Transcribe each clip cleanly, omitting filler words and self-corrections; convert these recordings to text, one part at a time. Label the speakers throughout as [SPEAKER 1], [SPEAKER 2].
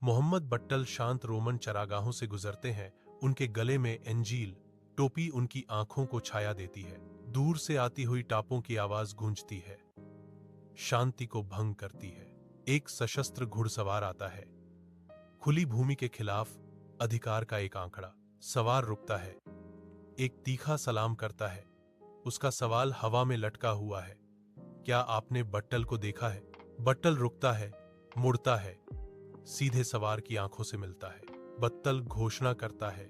[SPEAKER 1] मोहम्मद बट्टल शांत रोमन चरागाहों से गुजरते हैं। उनके गले में एंजील टोपी उनकी आंखों को छाया देती है। दूर से आती हुई टापों की आवाज गूंजती है, शांति को भंग करती है। एक सशस्त्र घुड़सवार आता है, खुली भूमि के खिलाफ अधिकार का एक आंकड़ा। सवार रुकता है, एक तीखा सलाम करता है। उसका सवाल हवा में लटका हुआ है, क्या आपने बट्टल को देखा है? बट्टल रुकता है, मुड़ता है, सीधे सवार की आंखों से मिलता है। बट्टल घोषणा करता है,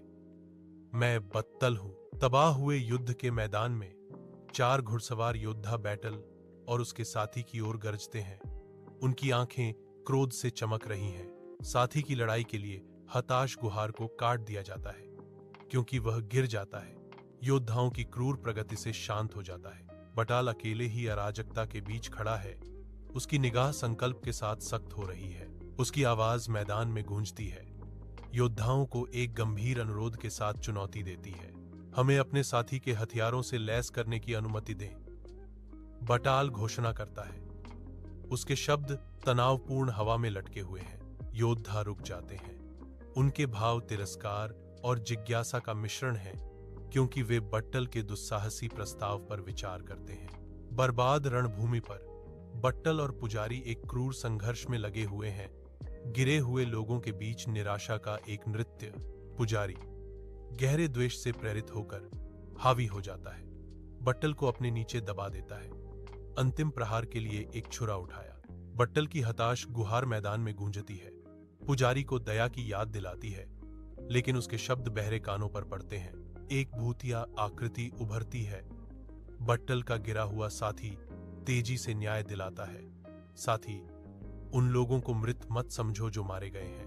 [SPEAKER 1] मैं बट्टल हूं। तबाह हुए युद्ध के मैदान में 4 घुड़सवार योद्धा बैटल और उसके साथी की ओर गरजते हैं। उनकी आंखें क्रोध से चमक रही हैं। साथी की लड़ाई के लिए हताश गुहार को काट दिया जाता है, क्योंकि वह गिर जाता है। योद्धाओं की क्रूर प्रगति से शांत हो जाता है। बटाल अकेले ही अराजकता के बीच खड़ा है। उसकी निगाह संकल्प के साथ सख्त हो रही है। उसकी आवाज मैदान में गूंजती है, योद्धाओं को एक गंभीर अनुरोध के साथ चुनौती देती है। हमें अपने साथी के हथियारों से लैस करने की अनुमति दें। बटाल घोषणा करता है। उसके शब्द तनावपूर्ण हवा में लटके हुए हैं। योद्धा रुक जाते हैं। उनके भाव तिरस्कार और जिज्ञासा का मिश्रण है, क्योंकि वे बट्टल के दुस्साहसी प्रस्ताव पर विचार करते हैं। बर्बाद रणभूमि पर बट्टल और पुजारी एक क्रूर संघर्ष में लगे हुए हैं। गिरे हुए लोगों के बीच निराशा का एक नृत्य। पुजारी गहरे द्वेष से प्रेरित होकर हावी हो जाता है, बट्टल को अपने नीचे दबा देता है। अंतिम प्रहार के लिए एक छुरा उठाया। बट्टल की हताश गुहार मैदान में गूंजती है। पुजारी को दया की याद दिलाती है, लेकिन उसके शब्द बहरे कानों पर पड़ते हैं। एक भूतिया आकृति उभरती है। बट्टल का गिरा हुआ साथी तेजी से न्याय दिलाता है। साथी, उन लोगों को मृत मत समझो जो मारे गए हैं।